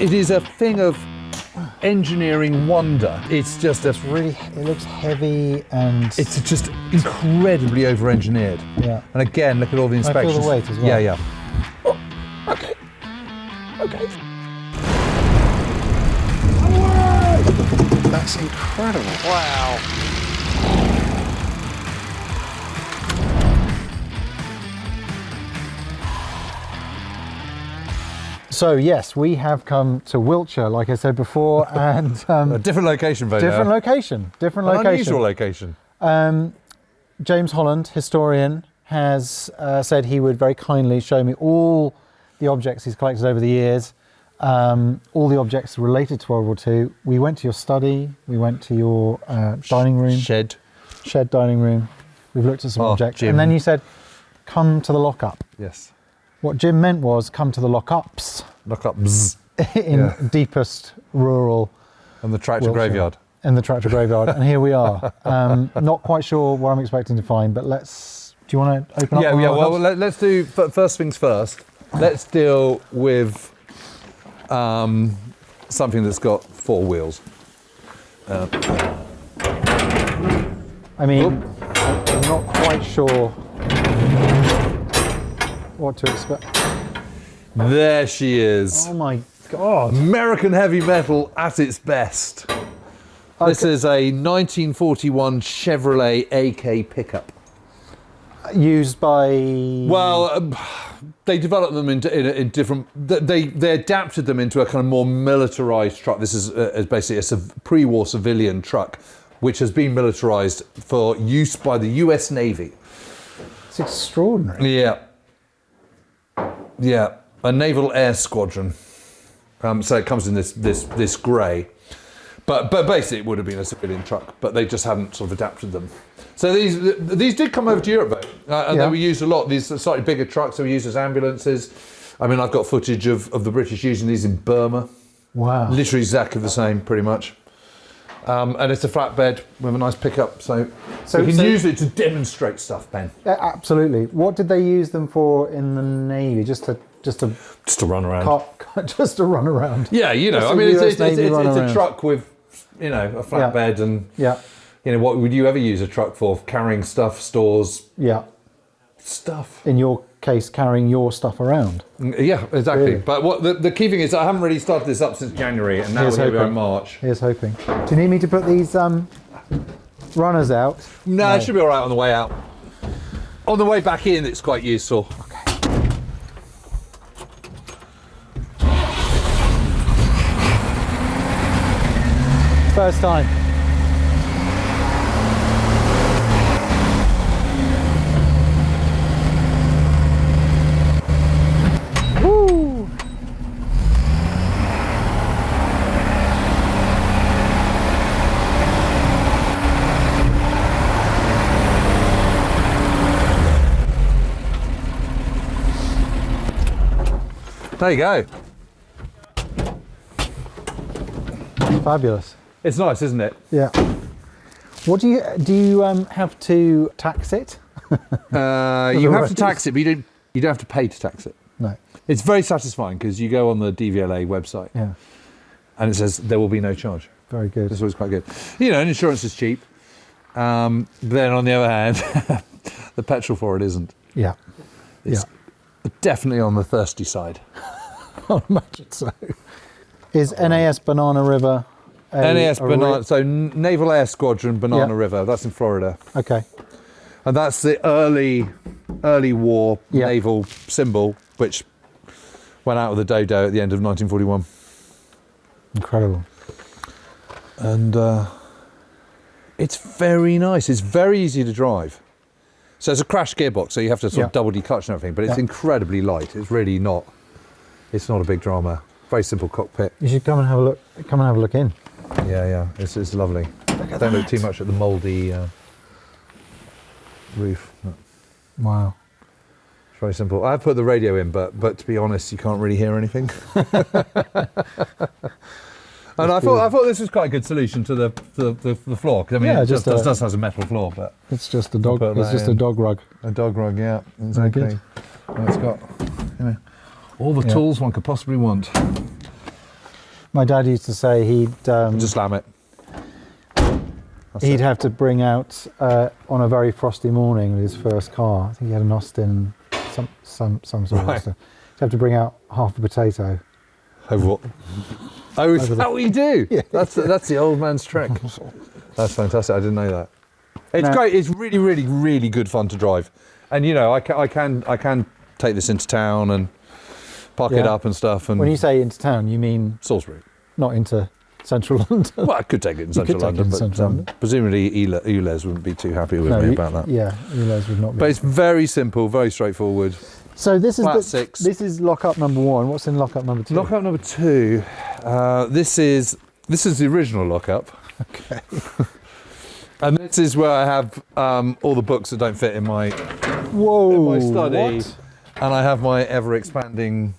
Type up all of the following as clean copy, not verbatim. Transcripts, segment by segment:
it is a thing of engineering wonder. It's just it looks heavy and... It's just incredibly over-engineered. Yeah. And again, look at all the inspections. I feel the weight as well. Yeah, yeah. Oh, okay. Okay. That's incredible. Wow. So yes, we have come to Wiltshire, like I said before, and A different location, though. different location. An unusual location. James Holland, historian, has said he would very kindly show me all the objects he's collected over the years, all the objects related to World War II. We went to your study, we went to your dining room. Shed dining room. We've looked at some objects. Jim. And then you said, come to the lockup. Yes. What Jim meant was, come to the lockups. Lockups. In deepest rural... And the tractor Wiltshire. Graveyard. In the tractor graveyard, and here we are. Not quite sure what I'm expecting to find, but let's... Do you want to open up? Yeah, well, let's do... First things first. Let's deal with something that's got 4 wheels. I mean, I'm not quite sure what to expect. There she is. Oh my God. American heavy metal at its best. Okay. This is a 1941 Chevrolet AK pickup. Used by... Well, they developed them in different... They adapted them into a kind of more militarised truck. This is basically a pre-war civilian truck, which has been militarised for use by the US Navy. It's extraordinary. Yeah. Yeah, a naval air squadron. So it comes in this grey. But basically it would have been a civilian truck, but they just hadn't sort of adapted them. So these did come over to Europe, though, and they were used a lot. These slightly bigger trucks, they were used as ambulances. I mean, I've got footage of the British using these in Burma. Wow. Literally exactly the same, pretty much. And it's a flatbed with a nice pickup, so we can use it to demonstrate stuff, Ben. Absolutely. What did they use them for in the Navy? Just to run around. Just to run around. Yeah, you know, I mean, it's a truck with, you know, a flatbed and, you know, what would you ever use a truck for? Carrying stuff, stores. Yeah. Stuff. In your case, carrying your stuff around. Yeah, exactly. Really? But what the key thing is, I haven't really started this up since January, and now we're in March. Here's hoping. Do you need me to put these runners out? No, it should be all right on the way out. On the way back in, it's quite useful. Okay. First time. Woo! There you go. Fabulous. It's nice, isn't it? Yeah. What do you have to tax it? You have to tax it, but you don't have to pay to tax it. No. It's very satisfying because you go on the DVLA website, and it says there will be no charge. Very good. That's always quite good. You know, and insurance is cheap. But then on the other hand, the petrol for it isn't. Yeah. It's definitely on the thirsty side. I imagine so. Is NAS Banana River so Naval Air Squadron Banana River, that's in Florida. Okay. And that's the early war naval symbol, which went out with the dodo at the end of 1941. Incredible. And it's very nice. It's very easy to drive. So it's a crash gearbox, so you have to sort of double declutch and everything, but it's incredibly light. It's really not. It's not a big drama. Very simple cockpit. You should come and have a look. Come and have a look in. Yeah. It's lovely. Don't look too much at the mouldy roof. No. Wow. It's very simple. I've put the radio in, but to be honest, you can't really hear anything. And I thought this was quite a good solution to the floor. Cause, I mean, it just has a metal floor, but it's just a dog. It's just a dog rug. A dog rug, yeah. Exactly. And it's got, you know, all the tools one could possibly want. My dad used to say Just slam it. he'd have to bring out on a very frosty morning with his first car. I think he had an Austin, some sort of Austin. He'd have to bring out half a potato. Over what? Oh, is that what you do? Yeah. That's the old man's trick. That's fantastic. I didn't know that. It's great. It's really, really, really good fun to drive. And you know, I can take this into town and park it up and stuff. And when you say into town, you mean Salisbury, not into central London? well, I could take it in central London, but presumably Ules wouldn't be too happy with me about that. Yeah, Ules would not be. But it's very simple, very straightforward. So this is six. This is lock-up number 1. What's in lock-up number 2? Lock-up number 2. This is the original lock-up. Okay. And this is where I have all the books that don't fit in my study. What? And I have my ever-expanding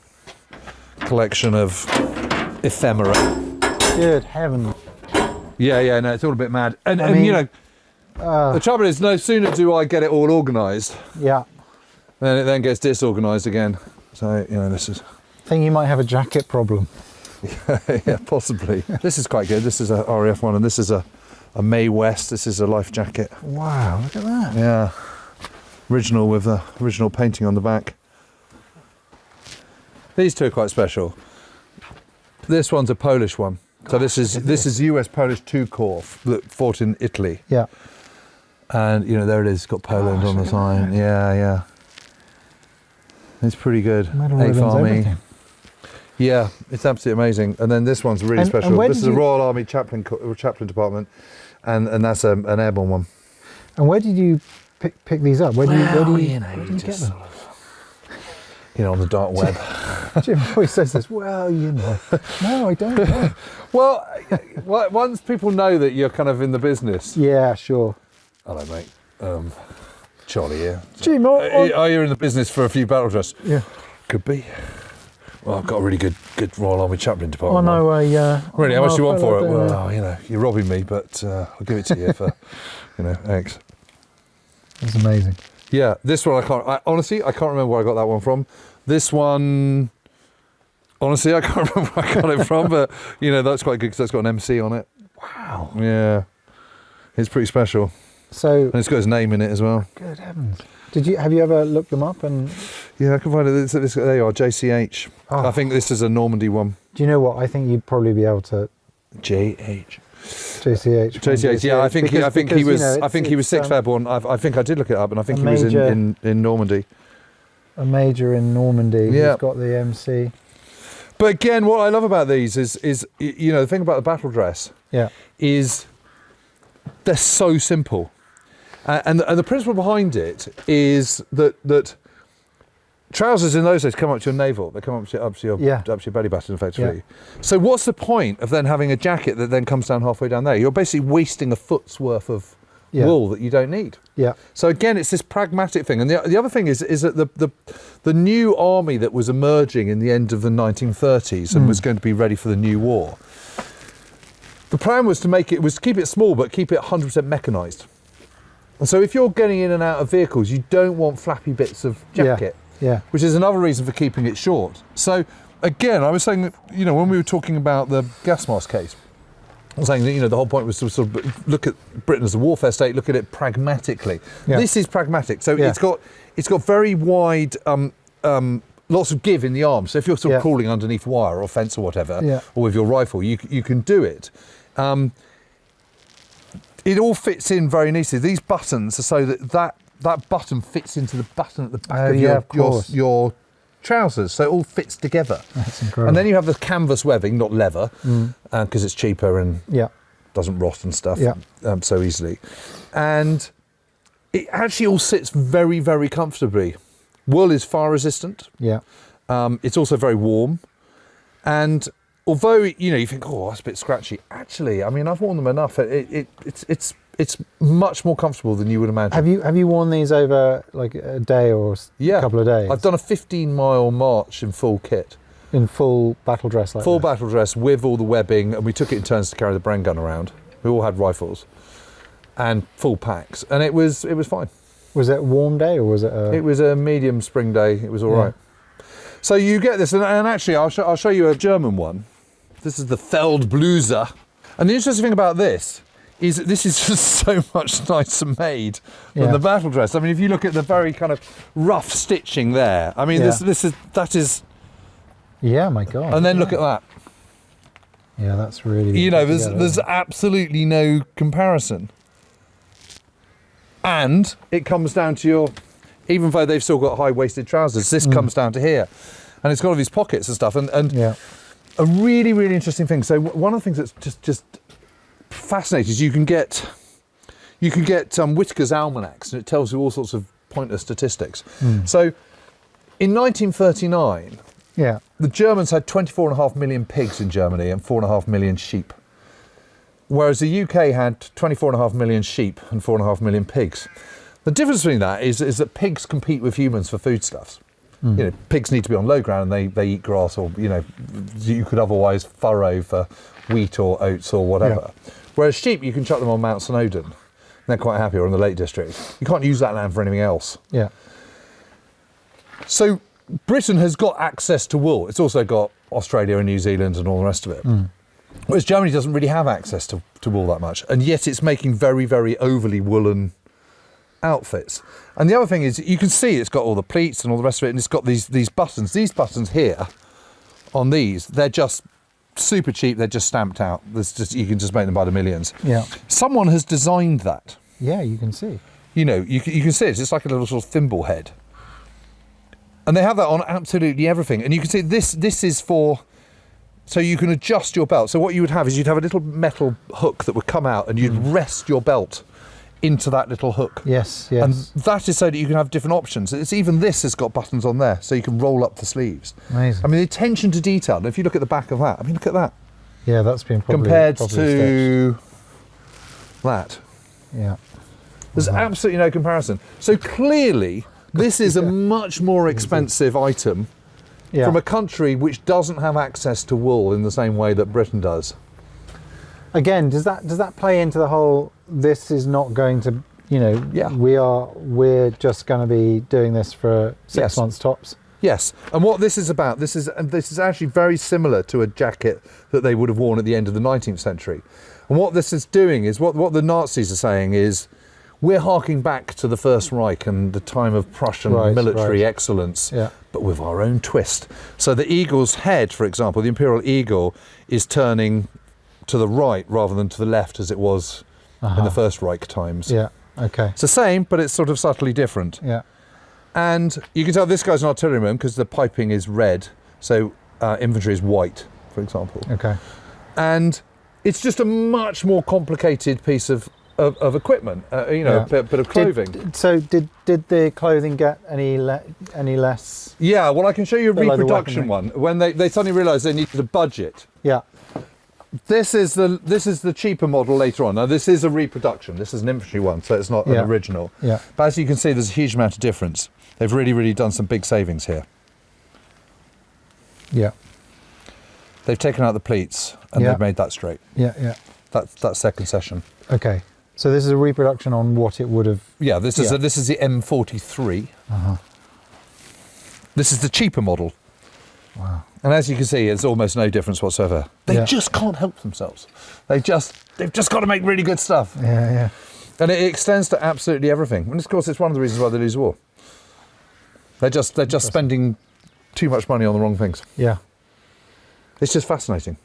collection of ephemera. Good heaven. Yeah, no, it's all a bit mad. And I mean, you know, the trouble is, no sooner do I get it all organised, yeah, then it then gets disorganised again. So, you know, this is... I think you might have a jacket problem. Yeah, possibly. This is quite good. This is a RAF one, and this is a May West. This is a life jacket. Wow, look at that. Yeah. Original with the original painting on the back. These two are quite special. This one's a Polish one. So this is US Polish 2 Corps that fought in Italy. Yeah. And you know, there it is, it's got Poland on the side. Yeah. It's pretty good. Medal ribbons, everything. Yeah, it's absolutely amazing. And then this one's really special. This is the Royal Army Chaplain Department, and that's an airborne one. And where did you pick these up? Where do you get them? You know, on the dark web. Jim always says this. Well, you know. No, I don't know. Well, once people know that you're kind of in the business. Yeah, sure. Hello, mate. Charlie here. Jim, are you in the business for a few Battledress? Yeah. Could be. Well, I've got a really good Royal Army Chaplain Department. I know. Really, how much do you want for it? Well, you know, you're robbing me, but I'll give it to you for, you know, X. That's amazing. Yeah, this one honestly, I can't remember where I got that one from. This one, honestly, I can't remember where I got it from, but, you know, that's quite good because that's got an MC on it. Wow. Yeah. It's pretty special. So, and it's got his name in it as well. Good heavens. Have you ever looked them up? And yeah, I can find it. There you are, JCH. Oh. I think this is a Normandy one. Do you know what? I think you'd probably be able to. JCH. Yeah, I think he was. You know, I think he was 6th Airborne. I think I did look it up, and I think he was in Normandy. A major in Normandy. Yeah. Who's got the MC. But again, what I love about these is you know, the thing about the Battledress. Yeah. Is they're so simple. And the principle behind it is that trousers in those days come up to your navel. They come up to your belly button, effectively. Yeah. So what's the point of then having a jacket that then comes down halfway down there? You're basically wasting a foot's worth of wool that you don't need. Yeah. So again, it's this pragmatic thing. And the other thing is that the new army that was emerging in the end of the 1930s and was going to be ready for the new war. The plan was to keep it small, but keep it 100% mechanised. And so if you're getting in and out of vehicles, you don't want flappy bits of jacket, which is another reason for keeping it short. So again, I was saying that, you know, when we were talking about the gas mask case, I was saying that, you know, the whole point was to sort of look at Britain as a warfare state, look at it pragmatically. Yeah. This is pragmatic. So it's got very wide, lots of give in the arms. So if you're sort of crawling underneath wire or fence or whatever, or with your rifle, you can do it. It all fits in very neatly. These buttons are so that button fits into the button at the back of your trousers, so it all fits together. That's incredible. And then you have the canvas webbing, not leather, because it's cheaper and doesn't rot and stuff so easily. And it actually all sits very, very comfortably. Wool is fire resistant. Yeah. It's also very warm. And although, you know, you think, oh, that's a bit scratchy. Actually, I mean, I've worn them enough. It's much more comfortable than you would imagine. Have you worn these over like a day or a couple of days? I've done a 15-mile march in full kit. In full Battledress, like full Battledress with all the webbing, and we took it in turns to carry the Bren Gun around. We all had rifles and full packs, and it was fine. Was it a warm day or was it? It was a medium spring day. It was all right. So you get this, and actually, I'll show you a German one. This is the Feldbluse. And the interesting thing about this is that this is just so much nicer made than the Battledress. I mean, if you look at the very kind of rough stitching there, I mean, that is. Yeah, my God. And then look at that. Yeah, that's really. You know, there's absolutely no comparison. And it comes down to your, even though they've still got high-waisted trousers, this comes down to here, and it's got all these pockets and stuff. And a really, really interesting thing. So one of the things that's just fascinating is you can get Whitaker's almanacs, and it tells you all sorts of pointless statistics. So in 1939, the Germans had 24.5 million pigs in Germany and 4.5 million sheep, whereas the UK had 24.5 million sheep and 4.5 million pigs. The difference between that is that pigs compete with humans for foodstuffs. You know, pigs need to be on low ground and they eat grass, or, you know, you could otherwise furrow for wheat or oats or whatever. Whereas sheep, you can chuck them on Mount Snowdon. They're quite happy, or in the Lake District. You can't use that land for anything else. So Britain has got access to wool. It's also got Australia and New Zealand and all the rest of it. Whereas Germany doesn't really have access to wool that much. And yet it's making very, very overly woolen outfits. And the other thing is, you can see it's got all the pleats and all the rest of it, and it's got these buttons. These buttons here on these, they're just super cheap. They're just stamped out. You can just make them by the millions. Someone has designed that. You can see. You know, you can see it. It's like a little sort of thimble head. And they have that on absolutely everything. And you can see this is for, so you can adjust your belt. So what you would have is you'd have a little metal hook that would come out, and you'd rest your belt into that little hook. And that is so that you can have different options. It's even this has got buttons on there, so you can roll up the sleeves. Amazing. I mean, the attention to detail. And if you look at the back of that, I mean, look at that. That's been compared to that. There's absolutely no comparison. So clearly, this is a much more expensive item from a country which doesn't have access to wool in the same way that Britain does. Again, does that play into the whole? This is not going to, you know, we're just going to be doing this for 6 months tops. Yes, and what this is about, this is actually very similar to a jacket that they would have worn at the end of the 19th century. And what this is doing is, what the Nazis are saying is, we're harking back to the First Reich and the time of Prussian military excellence, but with our own twist. So the eagle's head, for example, the imperial eagle, is turning to the right rather than to the left as it was in the First Reich times. It's the same, but it's sort of subtly different. And you can tell this guy's an artilleryman because the piping is red, so infantry is white, for example. And it's just a much more complicated piece of equipment, a bit of clothing. Did the clothing get any less? Yeah, well, I can show you a reproduction one. When they suddenly realised they needed a budget. This is the cheaper model later on. Now, this is a reproduction. This is an infantry one, so it's not an original. But as you can see, there's a huge amount of difference. They've really, really done some big savings here. They've taken out the pleats and they've made that straight. That's their concession. So this is a reproduction on what it would have. This is the M43. This is the cheaper model. And as you can see, it's almost no difference whatsoever. They just can't help themselves. They've just got to make really good stuff. And it extends to absolutely everything. And of course, it's one of the reasons why they lose war. They're just spending too much money on the wrong things. It's just fascinating.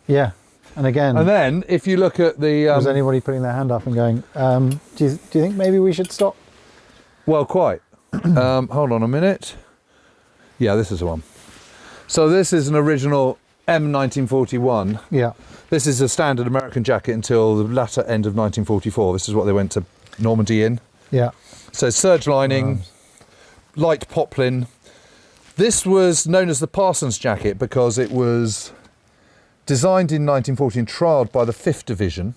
And again, and then if you look at the, was anybody putting their hand up and going, do you think maybe we should stop? Well, quite. Hold on a minute. This is the one. So this is an original M1941. This is a standard American jacket until the latter end of 1944. This is what they went to Normandy in. So serge lining, light poplin. This was known as the Parsons jacket because it was designed in 1940 and trialled by the 5th Division,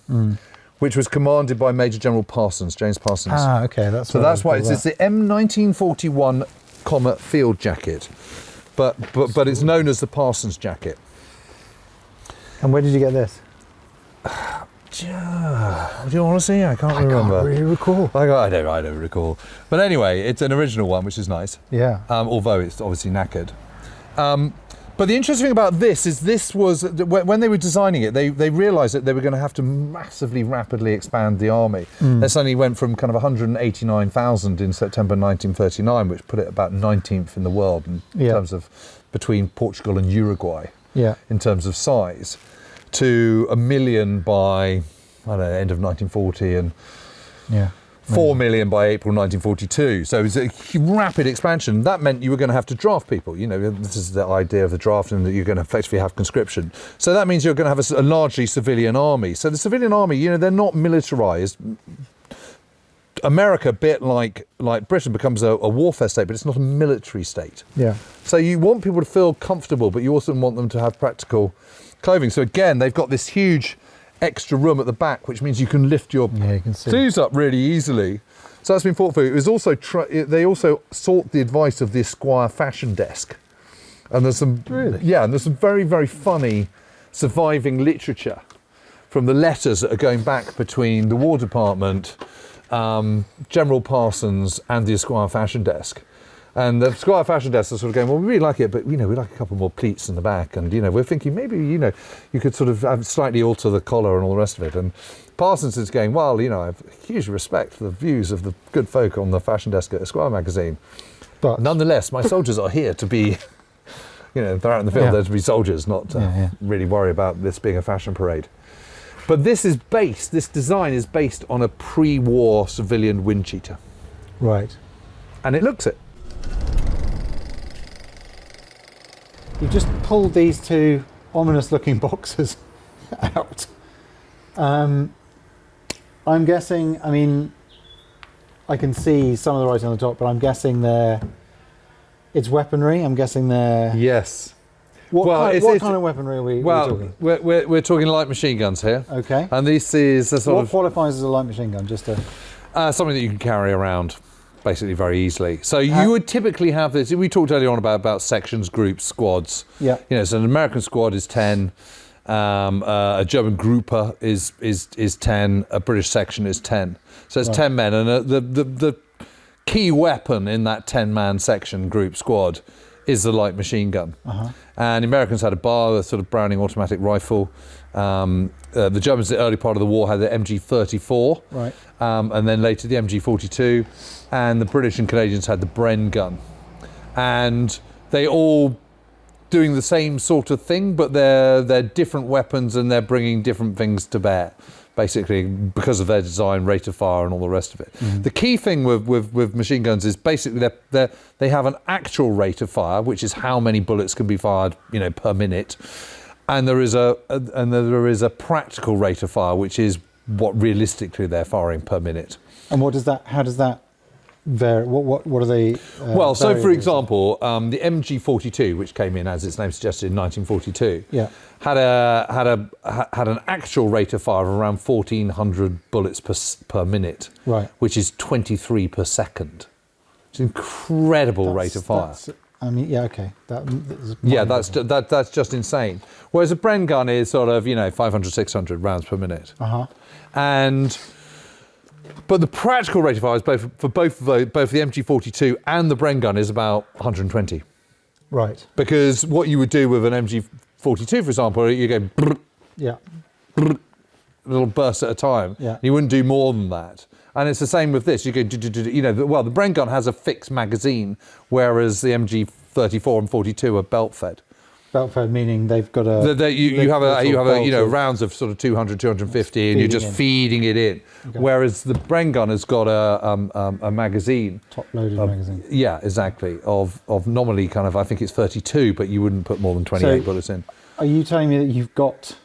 which was commanded by Major General Parsons, James Parsons. That's why it's the M1941, field jacket. But it's known as the Parsons jacket. And where did you get this? Do you want to see? I can't remember. I can't really recall. I don't recall. But anyway, it's an original one, which is nice. Yeah. Although it's obviously knackered. But the interesting thing about this was when they were designing it, they realised that they were going to have to massively, rapidly expand the army. They suddenly went from kind of 189,000 in September 1939, which put it about 19th in the world in terms of between Portugal and Uruguay, in terms of size, to 1 million by, I don't know, end of 1940 and 4 million by April 1942. So it was a rapid expansion. That meant you were going to have to draft people. You know, this is the idea of the draft, and that you're going to effectively have conscription. So that means you're going to have a largely civilian army. So the civilian army, you know, they're not militarized. America, a bit like Britain, becomes a warfare state, but it's not a military state. Yeah. So you want people to feel comfortable, but you also want them to have practical clothing. So again, they've got this huge extra room at the back, which means you can lift your sleeves up really easily. So that's been thought for. It was also they also sought the advice of the Esquire fashion desk, and there's some and there's some very, very funny surviving literature from the letters that are going back between the War Department, General Parsons, and the Esquire fashion desk. And the Esquire fashion desk are sort of going, well, we really like it, but, you know, we'd like a couple more pleats in the back. And, you know, we're thinking maybe, you know, you could sort of slightly alter the collar and all the rest of it. And Parsons is going, well, you know, I have huge respect for the views of the good folk on the fashion desk at Esquire magazine. But nonetheless, my soldiers are here to be, you know, they're out in the field, they're to be soldiers, not really worry about this being a fashion parade. But this design is based on a pre-war civilian wind cheater. Right. And it looks it. You've just pulled these two ominous-looking boxes out. I'm guessing, I mean, I can see some of the writing on the top, but I'm guessing it's weaponry. I'm guessing they're... Yes. What kind of weaponry are we talking? We're talking light machine guns here. Okay. And this is a sort of... What qualifies as a light machine gun? Just something that you can carry around basically very easily. So you would typically have this, we talked earlier on about sections, groups, squads. Yeah. You know, so an American squad is 10, a German grouper is 10, a British section is 10. So it's 10 men, and the key weapon in that 10-man section, group, squad is the light machine gun. And the Americans had a bar, a sort of Browning automatic rifle. The Germans, the early part of the war, had the MG34, right, and then later the MG42, and the British and Canadians had the Bren Gun, and they all doing the same sort of thing, but they're different weapons, and they're bringing different things to bear, basically because of their design, rate of fire, and all the rest of it. The key thing with machine guns is basically they have an actual rate of fire, which is how many bullets can be fired, you know, per minute. And there is a practical rate of fire, which is what realistically they're firing per minute. And how does that vary? What are they? Well, so for example, the MG42, which came in, as its name suggested, in 1942, had an actual rate of fire of around 1,400 bullets per minute, right, which is 23 per second. It's an incredible rate of fire. I mean, okay. That's just insane. Whereas a Bren gun is sort of, you know, 500, 600 rounds per minute. But the practical rate of fire is both the MG42 and the Bren gun is about 120. Right. Because what you would do with an MG42, for example, you go a little burst at a time. Yeah. You wouldn't do more than that. And it's the same with this. You go, you know, well, the Bren gun has a fixed magazine, whereas the MG34 and 42 are belt fed. Belt fed meaning they've got a. You have a rounds of sort of 200, 250, and you're just feeding it in. Okay. Whereas the Bren gun has got a magazine. Top loaded magazine. Yeah, exactly. Of nominally kind of, I think it's 32, but you wouldn't put more than 28 bullets in. Are you telling me that you've got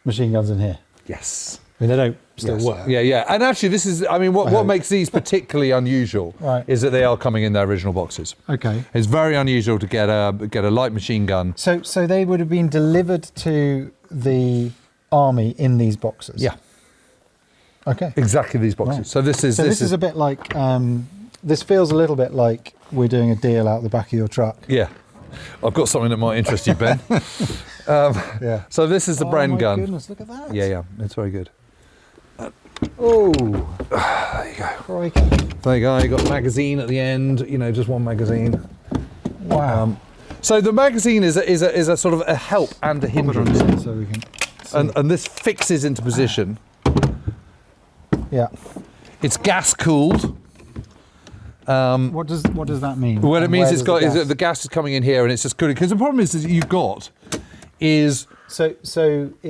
machine guns in here? Yes. I mean, they don't still work. Yeah. And actually, this is, I mean, what makes these particularly unusual is that they are coming in their original boxes. Okay. It's very unusual to get a light machine gun. So they would have been delivered to the army in these boxes? Yeah. Okay. Exactly these boxes. Right. So this is a bit like, this feels a little bit like we're doing a deal out the back of your truck. Yeah. I've got something that might interest you, Ben. So this is the Bren gun. Oh my goodness, look at that. Yeah, it's very good. Oh, there you go. Crikey. There you go. You got the magazine at the end. You know, just one magazine. Wow. So the magazine is a sort of a help and a hindrance, So we can see. and this fixes into position. Yeah. It's gas cooled. What does that mean? What it And means where it's does got the is that the gas is coming in here and it's just cooling. Because the problem is that you've got is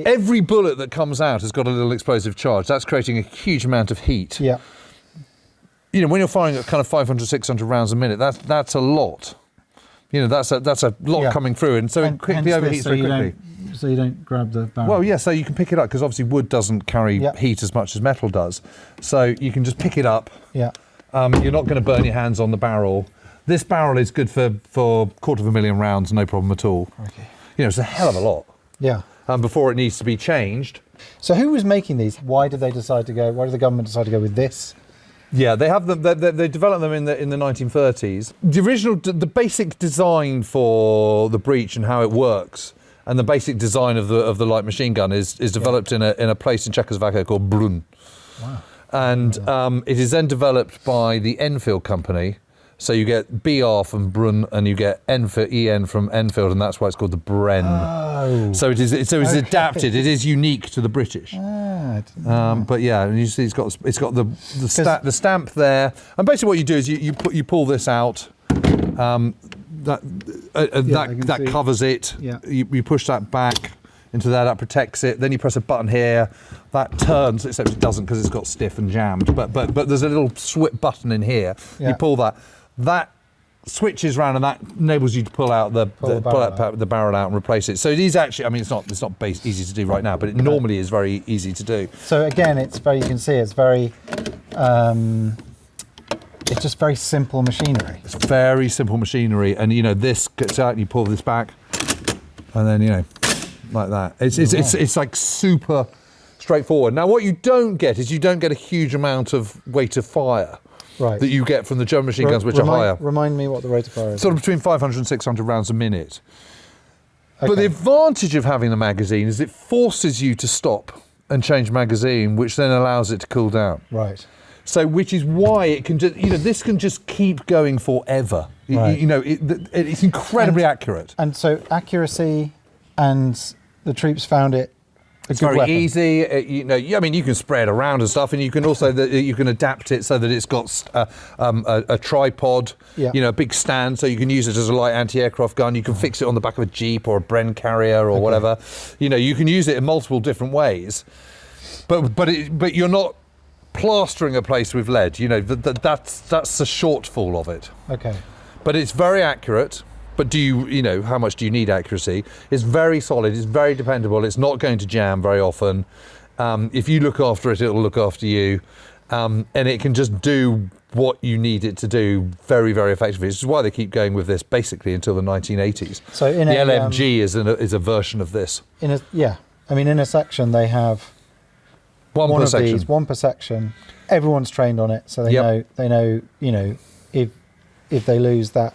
every bullet that comes out has got a little explosive charge. That's creating a huge amount of heat. Yeah. You know, when you're firing at kind of 500, 600 rounds a minute, that's a lot. You know, that's a lot coming through, and so it quickly overheats very quickly. So you don't grab the barrel. Well, yeah, so you can pick it up because obviously wood doesn't carry heat as much as metal does. So you can just pick it up. Yeah. You're not going to burn your hands on the barrel. This barrel is good for 250,000 rounds, no problem at all. Okay. You know, it's a hell of a lot. Yeah. Before it needs to be changed. So who was making these? Why did they decide to go? Why did the government decide to go with this? Yeah, they have them. They developed them in the 1930s. The original, the basic design for the breech and how it works, and the basic design of the light machine gun is developed in a place in Czechoslovakia called Brunn. Wow. And it is then developed by the Enfield company. So you get BR from Brunn, and you get EN from Enfield, and that's why it's called the Bren. Oh. So it's adapted. It is unique to the British. Ah, I didn't know. But yeah, and you see it's got the stamp there, and basically what you do is you pull this out. That covers it. Yeah. You push that back into there. That protects it. Then you press a button here. That turns, except it doesn't because it's got stiff and jammed. But there's a little button in here. Yeah. You pull that. That switches around, and that enables you to pull out the barrel out and replace it. So it is actually, I mean, it's not easy to do right now, but it normally is very easy to do. So again, it's very, you can see it's very, it's just very simple machinery. It's very simple machinery, and you know, this gets out and you pull this back, and then, you know, like that. It's like super straightforward. Now what you don't get is you don't get a huge amount of weight of fire. Right. That you get from the German machine guns, which are higher. Remind me what the rate of fire is. Sort of between 500 and 600 rounds a minute. Okay. But the advantage of having the magazine is it forces you to stop and change magazine, which then allows it to cool down. Right. So, which is why it can just, you know, this can just keep going forever. Right. You know, it's incredibly accurate. And so accuracy, and the troops found it It's good very weapon. easy. You know, I mean, you can spray it around and stuff, and you can also you can adapt it so that it's got a tripod, Yeah. you know, a big stand, so you can use it as a light anti-aircraft gun. You can fix it on the back of a Jeep or a Bren carrier or whatever. You know, you can use it in multiple different ways, but you're not plastering a place with lead. You know, that's the shortfall of it. Okay. But it's very accurate. But you know, how much do you need accuracy? It's very solid, it's very dependable, it's not going to jam very often. If you look after it, it'll look after you. And it can just do what you need it to do very, very effectively. Which is why they keep going with this basically until the 1980s. So the LMG is a version of this. In a section they have one of per section. these, one per section. Everyone's trained on it, so they know, you know, if they lose that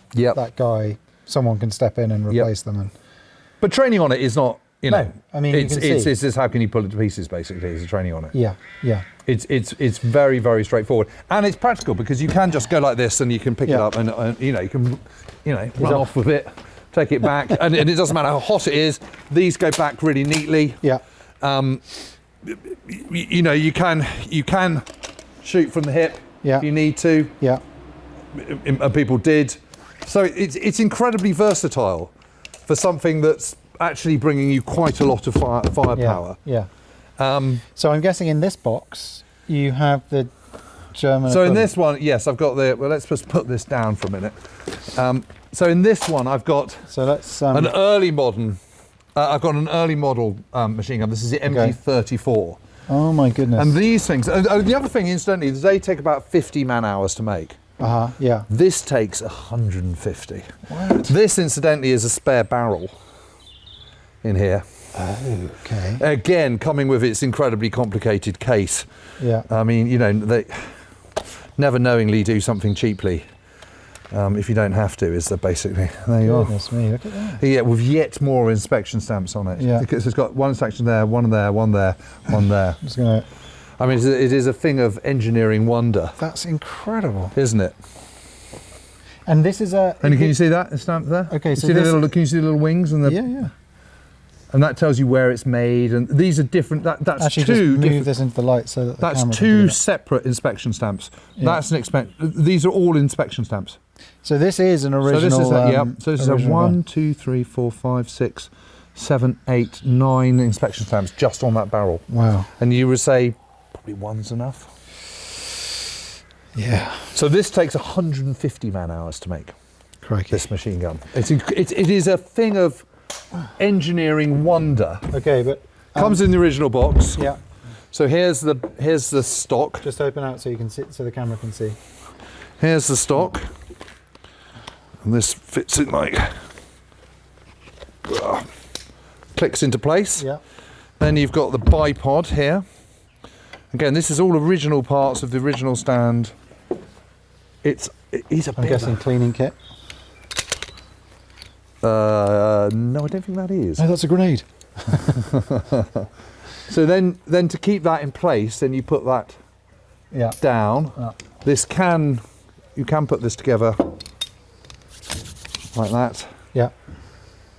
guy, someone can step in and replace them. But training on it is not, you know. No, I mean, it's you can see. it's just how can you pull it to pieces, basically, is the training on it. Yeah. It's very, very straightforward, and it's practical because you can just go like this and you can pick it up and you know, you can, you know, run off with it, take it back, and it doesn't matter how hot it is. These go back really neatly. Yeah. You know, you can shoot from the hip if you need to. Yeah. And people did. So it's incredibly versatile for something that's actually bringing you quite a lot of firepower. Yeah. So I'm guessing in this box you have the German. So in this one, yes, I've got the. Well, let's just put this down for a minute. So in this one, I've got an early modern. I've got an early model machine gun. This is the MG34. Oh my goodness! And these things. The other thing, incidentally, they take about 50 man-hours to make. Yeah. This takes 150. What? This, incidentally, is a spare barrel in here. Oh, okay. Again, coming with its incredibly complicated case. Yeah. I mean, you know, they never knowingly do something cheaply. If you don't have to, is basically. There you are. Goodness me, look at that. Yeah, with yet more inspection stamps on it. Yeah. Because it's got one section there, one there, one there, one there. I'm just gonna. I mean, it is a thing of engineering wonder. That's incredible. Isn't it? And this is a. And can you see that stamp there? Okay, so see the little, can you see the little wings and the? Yeah. And that tells you where it's made, and these are different. That's Actually, two. just move this into the light so that the That's camera can two do that. separate inspection stamps. Yeah. That's an These are all inspection stamps. So this is an original. So this is a 1, 2, 3, 4, 5, 6, 7, 8, 9 inspection stamps just on that barrel. Wow. And you would say probably one's enough. Yeah. So this takes 150 man-hours to make. Crikey. This machine gun. It is a thing of engineering wonder. Okay, but Comes in the original box. yeah. So here's the stock. Just open out so you can see, so the camera can see. Here's the stock. And this fits in like clicks into place. Yeah. Then you've got the bipod here. Again, this is all original parts of the original stand. It's a I'm bit guessing cleaning kit. no, I don't think that is. No, that's a grenade. So then to keep that in place, then you put that Yeah. down. Yeah. You can put this together like that. Yeah.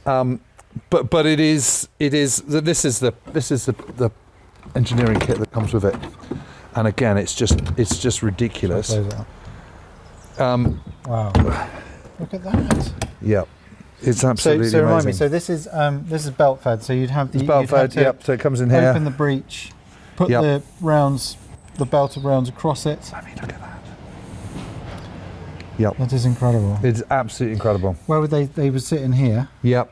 But this is the engineering kit that comes with it, and again it's just ridiculous. Close it up. Wow. Look at that. Yeah, it's absolutely So remind me. amazing. So this is belt fed. So you'd have the It's belt you'd have fed. to Yep. So it comes in here. Open the breech, put Yep. the rounds, the belt of rounds across it. I mean, look at that. Yep. That is incredible. It's absolutely incredible. Where would they would sit in here? Yep.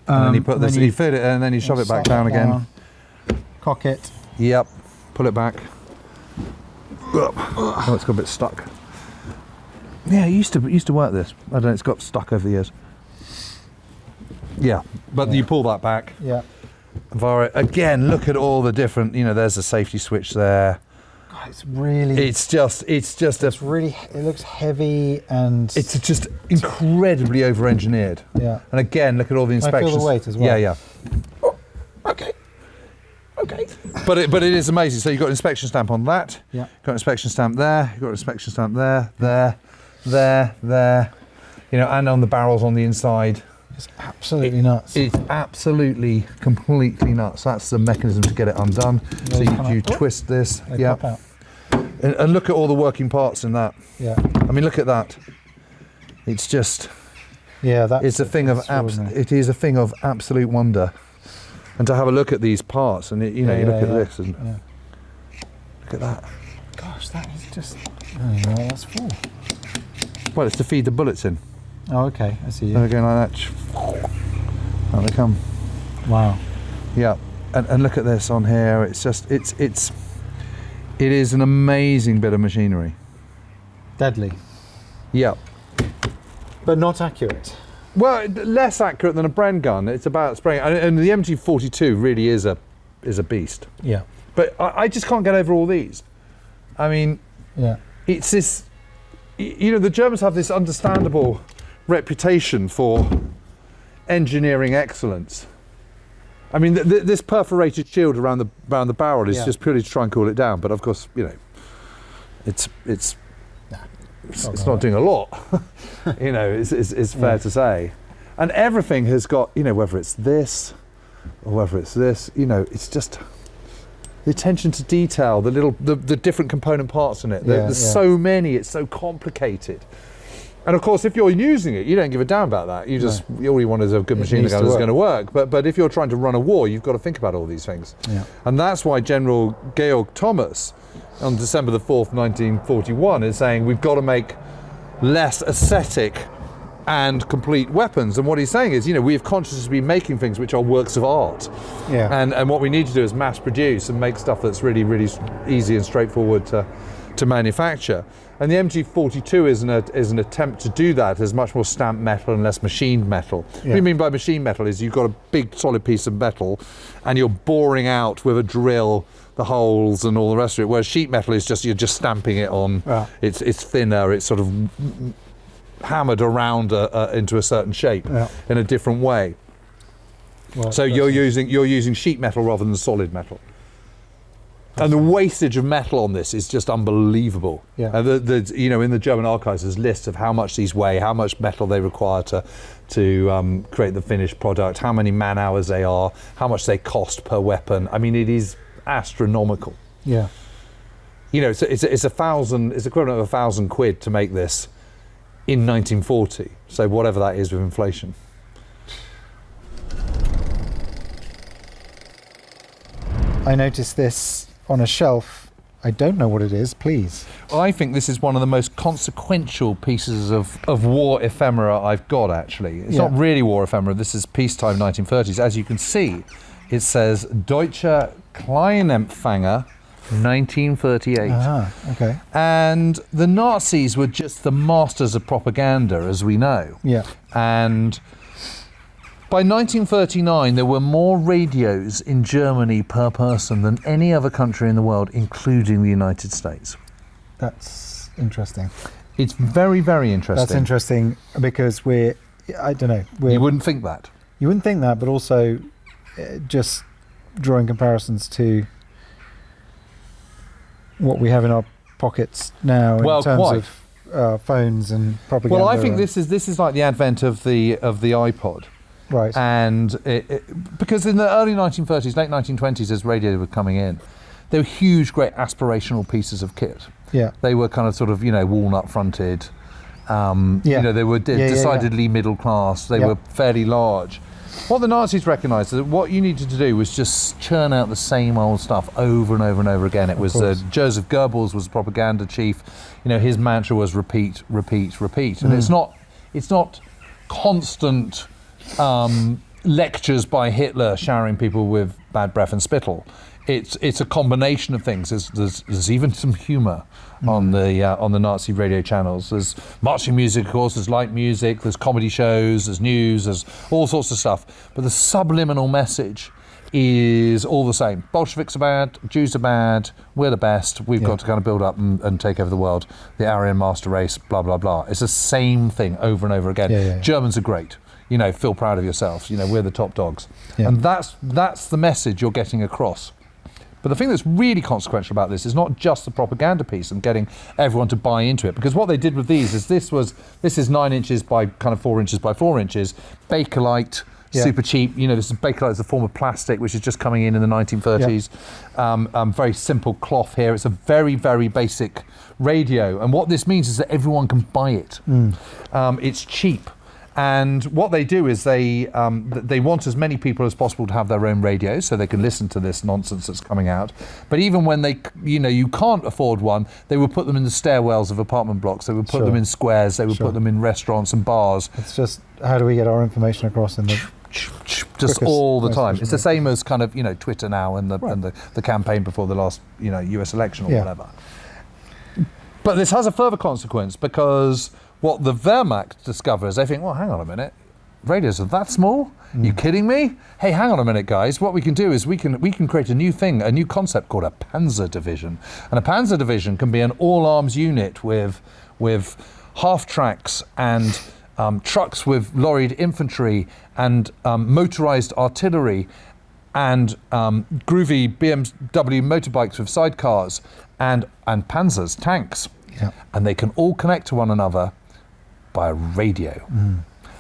And then you put this, then you fit it, and then you shove it back slide down that again. down, cock it. Yep. Pull it back. Oh, it's got a bit stuck. Yeah, it used to work this. I don't know, it's got stuck over the years. Yeah, but Yeah. you pull that back. Yeah. Again, look at all the different, there's a safety switch there. God, it's really. It's just It's really. It looks heavy and. it's just incredibly over-engineered. Yeah. And again, look at all the I inspections. feel the weight as well. Yeah. Okay. But it is amazing. So you've got an inspection stamp on that. Yeah. Got an inspection stamp there. You've got an inspection stamp there, and on the barrels on the inside. It's absolutely nuts. It's absolutely, completely nuts. That's the mechanism to get it undone. So Those come you out. twist this. They Yeah. pop out. And look at all the working parts in that. Yeah. I mean, look at that. It's just. Yeah. That's. It's a thing of extraordinary. it is a thing of absolute wonder, and to have a look at these parts, and you look at this and Yeah. look at that. Gosh, that is just. I don't even know what that's for. Well, it's to feed the bullets in. Oh, okay. I see And you. they're going like that. Out they come. Wow. Yeah, and look at this on here. It's just it is an amazing bit of machinery. Deadly, Yeah. but not accurate. Well, less accurate than a Bren gun. It's about spraying, and the MG42 really is a beast. Yeah. But I just can't get over all these. I mean, Yeah. it's this. The Germans have this understandable reputation for engineering excellence. I mean, this perforated shield around the barrel is just purely to try and cool it down. But of course, it's not doing a lot. It's fair to say. And everything has got, whether it's this or whether it's this, it's just the attention to detail, the different component parts in it. There's so many, it's so complicated. And of course, if you're using it, you don't give a damn about that. All you want is a good machine gun that's going to work. But if you're trying to run a war, you've got to think about all these things. Yeah. And that's why General Georg Thomas, on December the 4th, 1941, is saying we've got to make less aesthetic and complete weapons. And what he's saying is, we've consciously been making things which are works of art. Yeah. And what we need to do is mass produce and make stuff that's really, really easy and straightforward to manufacture. And the MG42 is an attempt to do that. There's much more stamped metal and less machined metal. Yeah. What we mean by machined metal is you've got a big solid piece of metal and you're boring out with a drill the holes and all the rest of it, whereas sheet metal is you're just stamping it on. Yeah. It's thinner, it's sort of hammered around into a certain shape in a different way. Well, So you're using sheet metal rather than solid metal. And the wastage of metal on this is just unbelievable. Yeah. And in the German archives, there's lists of how much these weigh, how much metal they require to create the finished product, how many man hours they are, how much they cost per weapon. I mean, it is astronomical. Yeah. It's equivalent of £1,000 to make this in 1940. So whatever that is with inflation. I noticed this on a shelf. I don't know what it is, please. Well, I think this is one of the most consequential pieces of war ephemera I've got, actually. It's not really war ephemera, this is peacetime 1930s. As you can see, it says Deutsche Kleinempfänger 1938. Okay. And the Nazis were just the masters of propaganda, as we know. Yeah. And by 1939, there were more radios in Germany per person than any other country in the world, including the United States. That's interesting. It's very, very interesting. That's interesting because you wouldn't think that. You wouldn't think that, but also just drawing comparisons to what we have in our pockets now in terms of phones and propaganda. Well, I think this is like the advent of the iPod. Right. And because in the early 1930s, late 1920s, as radio were coming in, they were huge, great aspirational pieces of kit. Yeah. They were kind of sort of, walnut fronted. They were decidedly middle class. They were fairly large. What the Nazis recognised is that what you needed to do was just churn out the same old stuff over and over and over again. It was Joseph Goebbels was the propaganda chief. His mantra was repeat, repeat, repeat. And it's not constant lectures by Hitler showering people with bad breath and spittle. It's a combination of things. There's even some humour on the Nazi radio channels. There's marching music, of course. There's light music. There's comedy shows. There's news. There's all sorts of stuff. But the subliminal message is all the same. Bolsheviks are bad. Jews are bad. We're the best. We've got to kind of build up and take over the world. The Aryan master race. Blah blah blah. It's the same thing over and over again. Germans are great. Feel proud of yourselves. We're the top dogs. Yeah. And that's the message you're getting across. But the thing that's really consequential about this is not just the propaganda piece and getting everyone to buy into it, because what they did with these is this is 9 inches by kind of 4 inches by 4 inches, Bakelite, super cheap. This is Bakelite is a form of plastic which is just coming in the 1930s. Very simple cloth here. It's a very, very basic radio, and what this means is that everyone can buy it. It's cheap. And what they do is they want as many people as possible to have their own radios so they can listen to this nonsense that's coming out. But even when you can't afford one, they would put them in the stairwells of apartment blocks. They would put them in squares. They would put them in restaurants and bars. It's just, how do we get our information across in the just all the time. It's the same as kind of Twitter now and the campaign before the last US election or whatever. But this has a further consequence, because what the Wehrmacht discovers, they think, well, hang on a minute, radios are that small? You kidding me? Hey, hang on a minute, guys. What we can do is we can create a new thing, a new concept called a Panzer Division. And a Panzer Division can be an all-arms unit with half-tracks and trucks with lorried infantry and motorised artillery and groovy BMW motorbikes with sidecars and panzers, tanks. Yeah. And they can all connect to one another by a radio.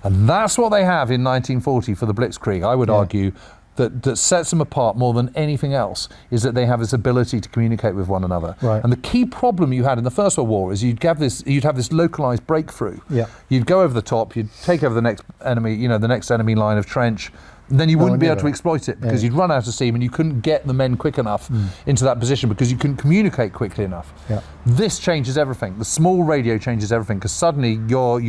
And that's what they have in 1940 for the Blitzkrieg. I would argue that sets them apart more than anything else is that they have this ability to communicate with one another. Right. And the key problem you had in the First World War is you'd have this localized breakthrough. Yeah. You'd go over the top, you'd take over the next enemy, the next enemy line of trench. And then you wouldn't be able to exploit it because you'd run out of steam and you couldn't get the men quick enough into that position because you couldn't communicate quickly enough. Yeah. This changes everything. The small radio changes everything, because suddenly your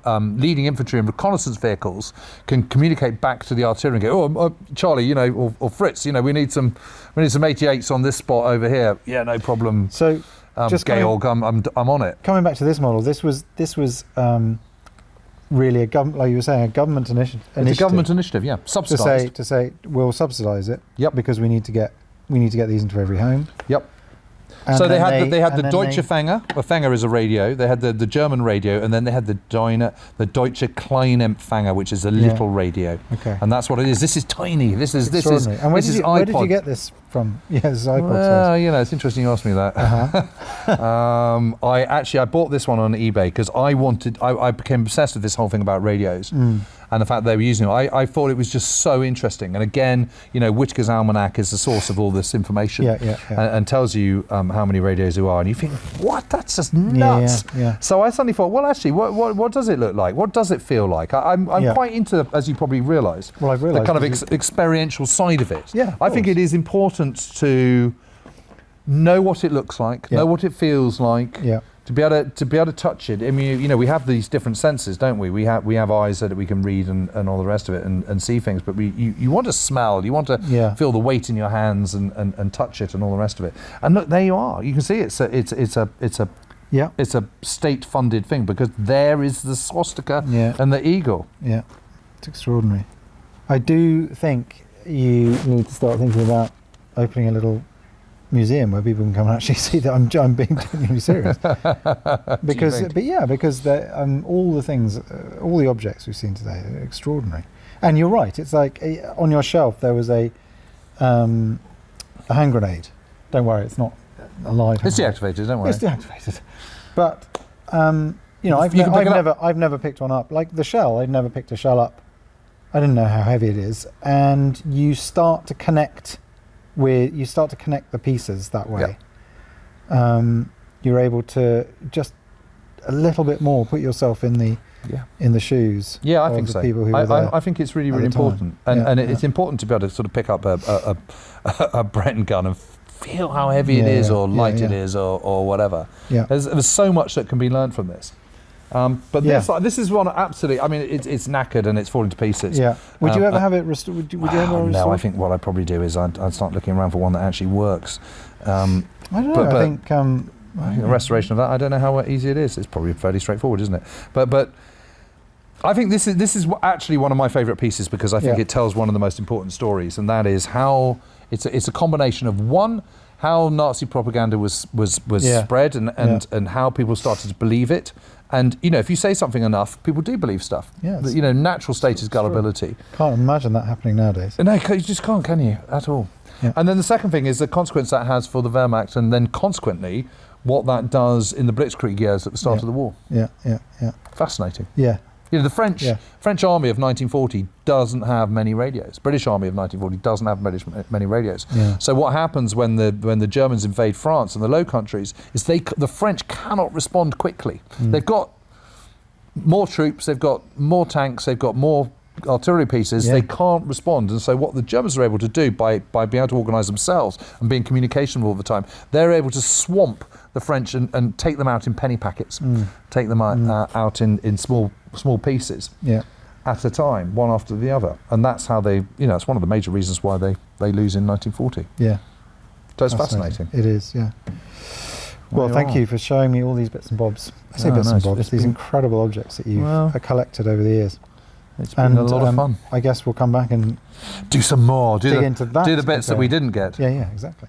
leading infantry and reconnaissance vehicles can communicate back to the artillery and go, Charlie, or Fritz, we need some 88s on this spot over here. Yeah, no problem. So, Georg, I'm on it. Coming back to this model, this was really a government, like you were saying, a government initiative. It's a government initiative, yeah, subsidised. To say we'll subsidise it. Yep. Because we need to get these into every home. Yep. And so they had the Deutsche Fänger. A Fänger is a radio. They had the German radio, and then they had the Deutsche Kleinempfänger, which is a little radio. Okay. And that's what it is. This is tiny. This is And where did you get this from? Yes, iPod Well, you know, it's interesting you asked me that. I bought this one on eBay because I became obsessed with this whole thing about radios and the fact they were using it. I thought it was just so interesting. And again, you know, Whitaker's Almanac is the source of all this information and tells you how many radios there are. And you think, what? That's just nuts. Yeah. So I suddenly thought, well, actually, what does it look like? What does it feel like? I'm quite into, as you probably realise, I've realised the kind of experiential side of it. Yeah, I think it is important to know what it looks like, know what it feels like, to be able to touch it. I mean, you know, we have these different senses, don't we? We have eyes so that we can read and all the rest of it and see things, but you want to smell, you want to feel the weight in your hands and touch it and all the rest of it. And look, there you are. You can see it's a state-funded thing because there is the swastika and the eagle. Yeah, it's extraordinary. I do think you need to start thinking about opening a little museum where people can come and actually see that I'm being genuinely serious. Because all the things, all the objects we've seen today are extraordinary. And you're right. It's like on your shelf there was a hand grenade. Don't worry, it's not a live. It's deactivated. Don't worry. It's deactivated. But you know, I've never picked one up. Like the shell, I'd never picked a shell up. I didn't know how heavy it is, and you start to connect the pieces that way. You're able to just a little bit more put yourself in the shoes. Yeah, I think the so. People who were there I think it's really important, and it's important to be able to sort of pick up a Bren Gun and feel how heavy it is, or light it is, or whatever. Yeah. There's so much that can be learned from this. But this is one absolutely. I mean, it's knackered and it's falling to pieces. Yeah. Would you ever have it restored? Would you ever restore? No, I think what I'd probably do is I'd start looking around for one that actually works. I don't know. I think the restoration of that, I don't know how easy it is. It's probably fairly straightforward, isn't it? But I think this is actually one of my favourite pieces because I think it tells one of the most important stories, and that is how it's a combination of how Nazi propaganda was spread and how people started to believe it. And, you know, if you say something enough, people do believe stuff. Yeah, you know, natural state is gullibility. Can't imagine that happening nowadays. No, you just can't, can you, at all? Yeah. And then the second thing is the consequence that has for the Wehrmacht, and then consequently what that does in the Blitzkrieg years at the start of the war. Yeah. Fascinating. Yeah. You know, the French army of 1940 doesn't have many radios. British army of 1940 doesn't have many radios. Yeah. So what happens when the Germans invade France and the Low Countries is the French cannot respond quickly. They've got more troops, they've got more tanks, they've got more artillery pieces. They can't respond, and so what the Germans are able to do by being able to organise themselves and being in communication all the time, they're able to swamp the French and take them out in penny packets, take them out in small pieces at a time, one after the other, and that's how they, you know, it's one of the major reasons why they lose in 1940. Yeah, so it's fascinating. It is, yeah. Well, thank you for showing me all these bits and bobs. I say bits and bobs, these incredible objects that you've collected over the years. It's been a lot of fun. I guess we'll come back and do some more. dig into that. Do the bits that we didn't get. Yeah, exactly.